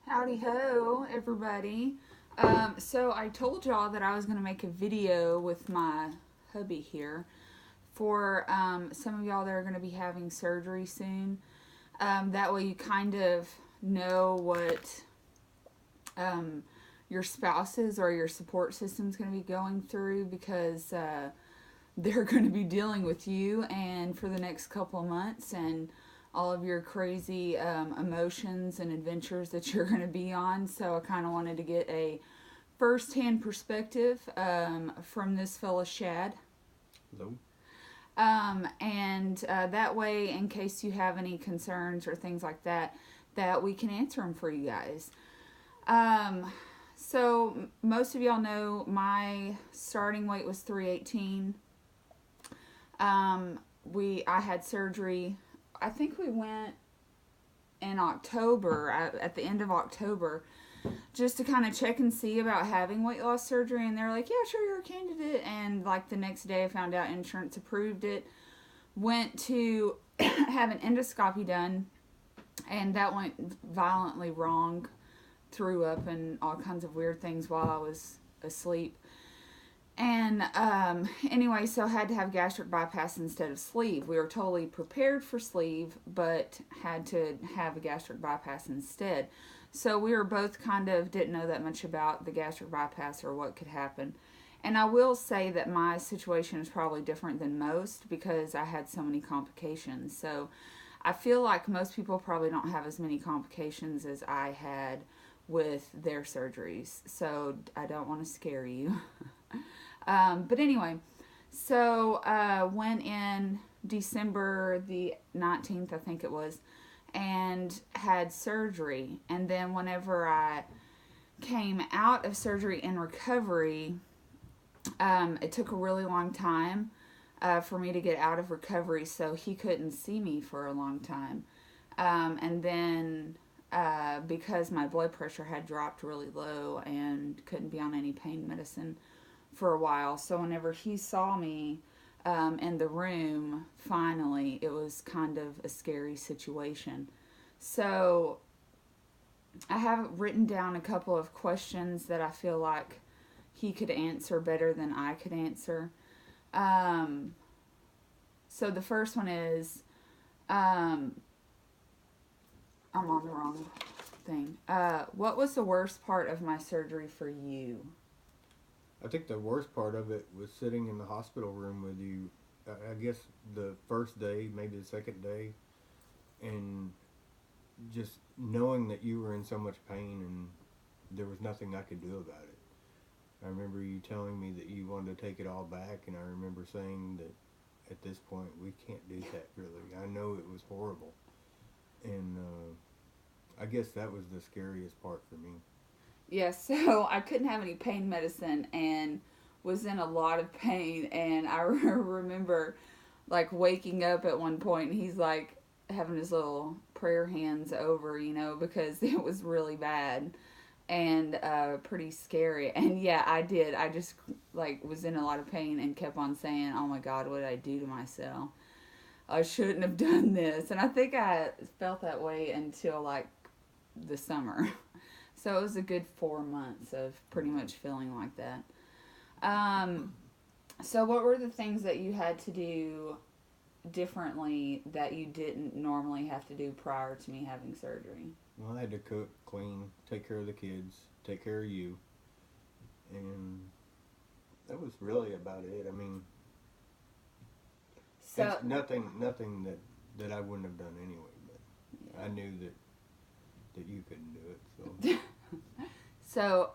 Howdy ho, everybody. So I told y'all that I was going to make a video with my hubby here for some of y'all that are going to be having surgery soon. That way you kind of know what your spouses or your support system is going to be going through because they're going to be dealing with you and for the next couple of months and all of your crazy emotions and adventures that you're going to be on. So I kind of wanted to get a first-hand perspective from this fella Shad. Hello. And that way, in case you have any concerns or things like that, that we can answer them for you guys. So most of y'all know my starting weight was 318. I had surgery. I think we went in October, at the end of October, just to kind of check and see about having weight loss surgery. And they're like, yeah, sure, you're a candidate. And like the next day, I found out insurance approved it. Went to have an endoscopy done, and that went violently wrong. Threw up and all kinds of weird things while I was asleep. And anyway, so had to have gastric bypass instead of sleeve. We were totally prepared for sleeve, but had to have a gastric bypass instead. So we were both kind of didn't know that much about the gastric bypass or what could happen. And I will say that my situation is probably different than most because I had so many complications. So I feel like most people probably don't have as many complications as I had with their surgeries. So I don't want to scare you. But anyway, so went in December the 19th, I think it was, and had surgery. And then whenever I came out of surgery in recovery, it took a really long time for me to get out of recovery, so he couldn't see me for a long time. And then because my blood pressure had dropped really low and couldn't be on any pain medicine for a while. So whenever he saw me in the room, finally, it was kind of a scary situation. So I have written down a couple of questions that I feel like he could answer better than I could answer. So the first one is, I'm on the wrong thing. What was the worst part of my surgery for you? I think the worst part of it was sitting in the hospital room with you. I guess the first day, maybe the second day, and just knowing that you were in so much pain and there was nothing I could do about it. I remember you telling me that you wanted to take it all back, and I remember saying that at this point we can't do that really. I know it was horrible, and I guess that was the scariest part for me. Yeah, so I couldn't have any pain medicine and was in a lot of pain. And I remember like waking up at one point and he's like having his little prayer hands over, because it was really bad and pretty scary. And yeah, I did. I just like was in a lot of pain and kept on saying, oh my God, what did I do to myself? I shouldn't have done this. And I think I felt that way until like the summer. So it was a good 4 months of pretty much feeling like that. Um, so what were the things that you had to do differently that you didn't normally have to do prior to me having surgery? Well, I had to cook, clean, take care of the kids, take care of you, and that was really about it. I mean, So it's nothing that I wouldn't have done anyway. But I knew that you couldn't do it. So so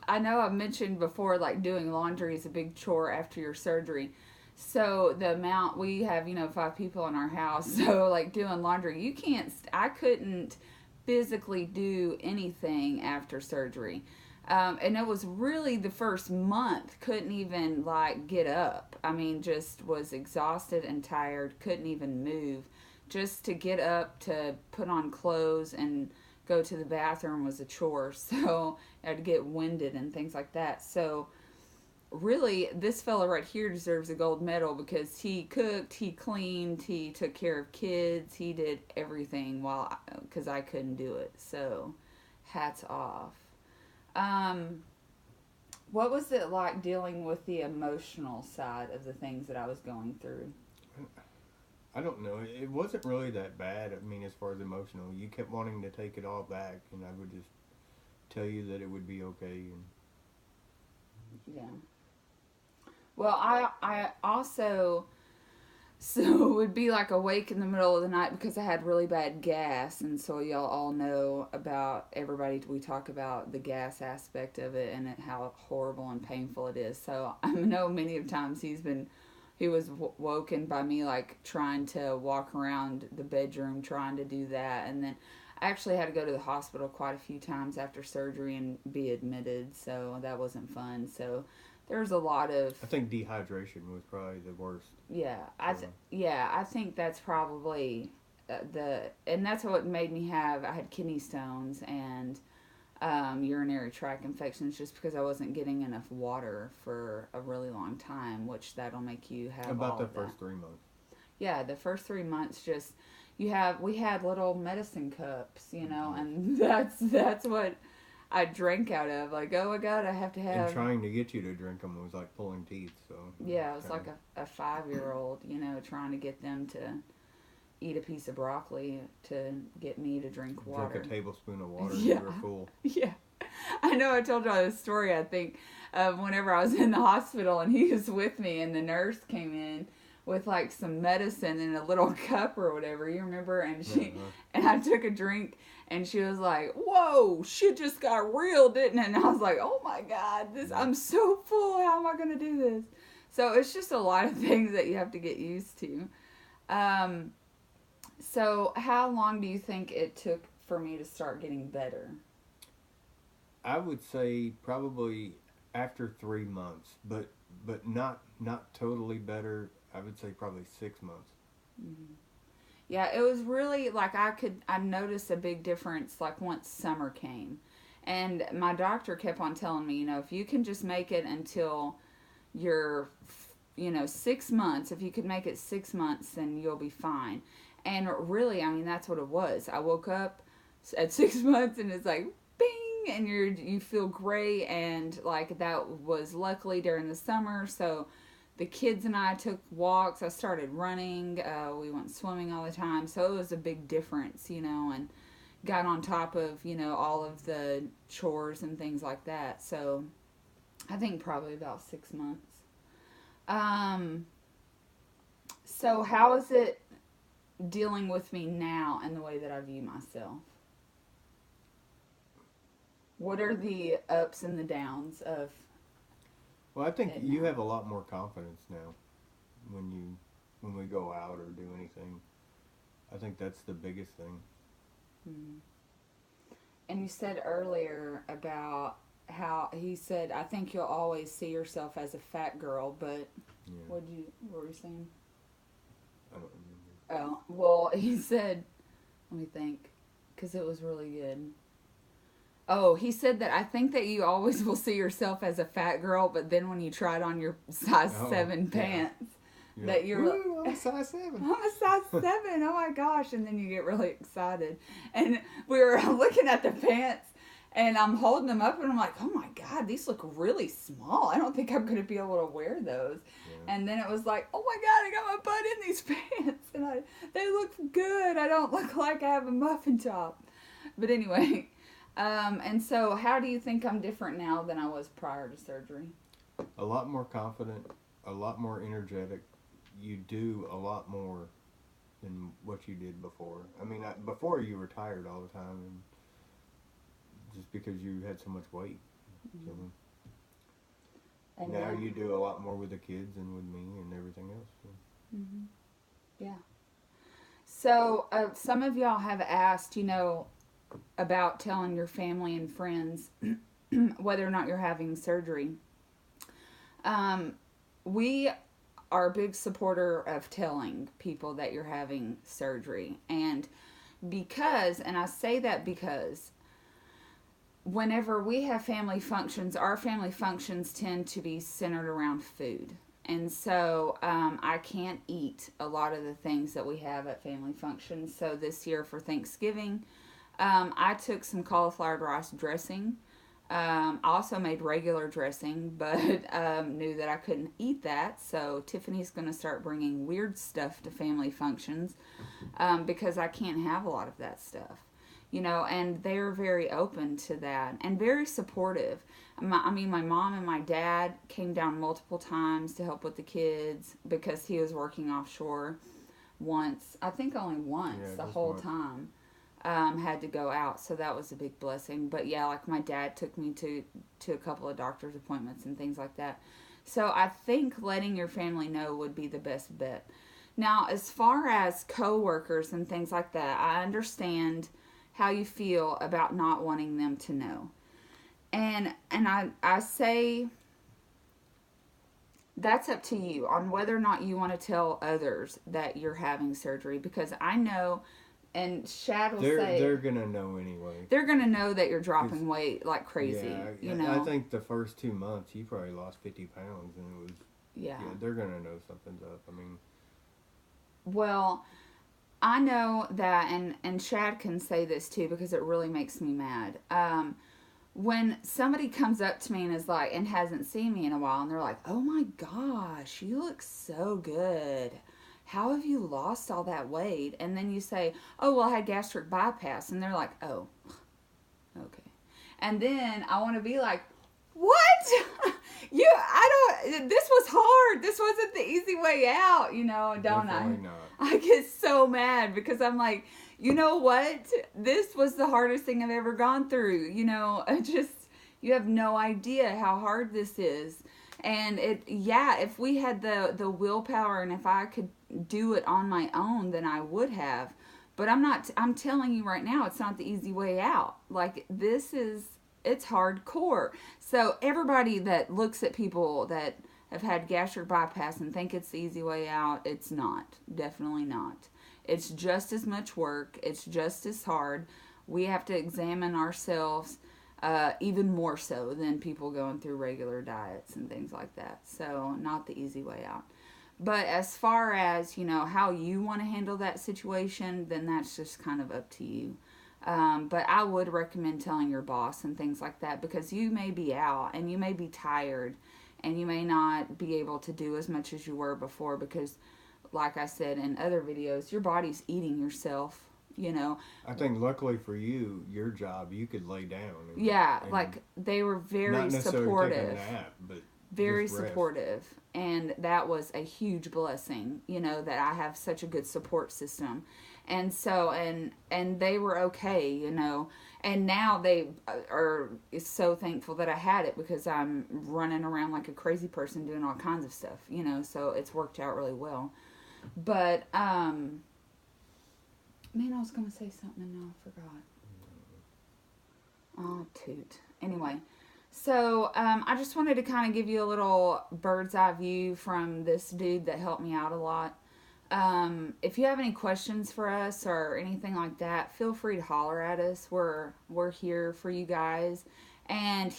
I know I've mentioned before like doing laundry is a big chore after your surgery. So the amount we have, 5 people in our house. So like doing laundry, I couldn't physically do anything after surgery. And it was really the first month, couldn't even like get up. I mean, just was exhausted and tired, couldn't even move. Just to get up to put on clothes and go to the bathroom was a chore. So I had to get winded and things like that. So really, this fella right here deserves a gold medal because he cooked, he cleaned, he took care of kids, he did everything because I couldn't do it. So, hats off. Um, what was it like dealing with the emotional side of the things that I was going through? I don't know. It wasn't really that bad. I mean, as far as emotional, you kept wanting to take it all back, and I would just tell you that it would be okay. And Yeah. Well, I also so would be like awake in the middle of the night because I had really bad gas, and so y'all all know about everybody. We talk about the gas aspect of it and how horrible and painful it is. So I know many of times he was woken by me like trying to walk around the bedroom trying to do that, and then I actually had to go to the hospital quite a few times after surgery and be admitted. So that wasn't fun. So there's a lot of I think dehydration was probably the worst. yeah, So, I think that's probably and that's what made me have. I had kidney stones and urinary tract infections just because I wasn't getting enough water for a really long time, which that'll make you have about all the of first that. 3 months. Yeah, the first 3 months just we had little medicine cups, Yes. and that's what I drank out of. Like, oh my god, I have to And have. trying to get you to drink them was like pulling teeth. So Yeah, it was kind like a 5-year-old, trying to get them to eat a piece of broccoli to get me to drink of drink water. a tablespoon of water and Yeah, you were full. yeah. I know I told y'all this story, I think, of whenever I was in the hospital and he was with me and the nurse came in with like some medicine in a little cup or whatever. You remember? And I took a drink and she was like, "Whoa, shit just got real, didn't it?" And I was like, "Oh my god, I'm so full. How am I going to do this?" So it's just a lot of things that you have to get used to. Um, so how long do you think it took for me to start getting better? I would say probably after 3 months, but not totally better. I would say probably 6 months. Mm-hmm. Yeah, it was really like I noticed a big difference like once summer came. And my doctor kept on telling me, if you can just make it until you're 6 months, if you could make it 6 months, then you'll be fine. And really, I mean, that's what it was. I woke up at 6 months and it's like bing and you feel great, and like that was luckily during the summer. So the kids and I took walks. I started running. We went swimming all the time. So it was a big difference, and got on top of, all of the chores and things like that. So I think probably about 6 months. Um, so how is it dealing with me now and the way that I view myself? What are the ups and the downs of Well, I think it you now? have a lot more confidence now when we go out or do anything. I think that's the biggest thing. Hmm. And you said earlier about how he said, I think you'll always see yourself as a fat girl, but Yeah, what were you saying? I don't remember. Oh, well, he said, let me think, because it was really good. Oh, he said that I think that you always will see yourself as a fat girl, but then when you tried on your size Oh, 7 yeah. pants, You're that like, you're woo, I'm a size 7. I'm a size 7. Oh my gosh. And then you get really excited. And we were looking at the pants and I'm holding them up and I'm like, oh my God, these look really small. I don't think I'm going to be able to wear those. Yeah. And then it was like, oh my God, I got my butt in these pants. And they look good. I don't look like I have a muffin top. But anyway, and so how do you think I'm different now than I was prior to surgery? A lot more confident, a lot more energetic. You do a lot more than what you did before. I mean, before you were tired all the time, and just because you had so much weight. So And now now, you do a lot more with the kids and with me and everything else. So. hmm yeah. So some of y'all have asked, about telling your family and friends whether or not you're having surgery. Um, we are a big supporter of telling people that you're having surgery. And I say that because whenever we have family functions, our family functions tend to be centered around food. And so I can't eat a lot of the things that we have at family functions. So this year for Thanksgiving, I took some cauliflower rice dressing. I also made regular dressing, but knew that I couldn't eat that. So Tiffany's going to start bringing weird stuff to family functions because I can't have a lot of that stuff. And they're very open to that and very supportive. My mom and my dad came down multiple times to help with the kids because he was working offshore once. I think only once the whole time. Had to go out, so that was a big blessing. But yeah, like my dad took me to a couple of doctor's appointments and things like that. So I think letting your family know would be the best bet. Now, as far as coworkers and things like that, I understand how you feel about not wanting them to know. And I say that's up to you on whether or not you want to tell others that you're having surgery, because I know, and Shad will say they're gonna know anyway. They're gonna know that you're dropping weight like crazy. I think the first 2 months you probably lost 50 pounds, and it was they're gonna know something's up. I mean, well, I know that, and Shad can say this too because it really makes me mad. When somebody comes up to me and is like, and hasn't seen me in a while, and they're like, "Oh my gosh, you look so good. How have you lost all that weight?" And then you say, "Oh, well, I had gastric bypass." And they're like, "Oh, okay." And then I want to be like, "What? This was hard. This wasn't the easy way out, don't definitely I? Not. I get so mad because I'm like, you know what? This was the hardest thing I've ever gone through. You have no idea how hard this is. And if we had the willpower and if I could do it on my own, then I would have. But I'm telling you right now, it's not the easy way out. Like, it's hardcore. So everybody that looks at people that have had gastric bypass and think it's the easy way out, it's not. Definitely not. It's just as much work. It's just as hard. We have to examine ourselves even more so than people going through regular diets and things like that. So not the easy way out. But as far as, how you want to handle that situation, then that's just kind of up to you. But I would recommend telling your boss and things like that, because you may be out and you may be tired and you may not be able to do as much as you were before because, like I said in other videos, your body's eating yourself. I think luckily for you, your job, you could lay down. And like they were very not necessarily supportive. Take a nap, but very supportive. And that was a huge blessing, that I have such a good support system. And so, and they were okay, and now they are so thankful that I had it because I'm running around like a crazy person doing all kinds of stuff, so it's worked out really well. But, man, I was going to say something and now I forgot. Oh, toot. Anyway, so I just wanted to kind of give you a little bird's eye view from this dude that helped me out a lot. If you have any questions for us or anything like that, feel free to holler at us. We're here for you guys. And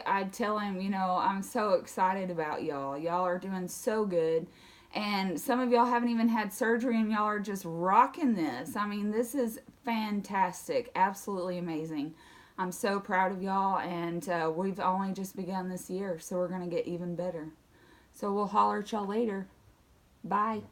I'd tell him, I'm so excited about y'all. Y'all are doing so good. And some of y'all haven't even had surgery and y'all are just rocking this. I mean, this is fantastic. Absolutely amazing. I'm so proud of y'all, and we've only just begun this year, so we're going to get even better. So we'll holler at y'all later. Bye.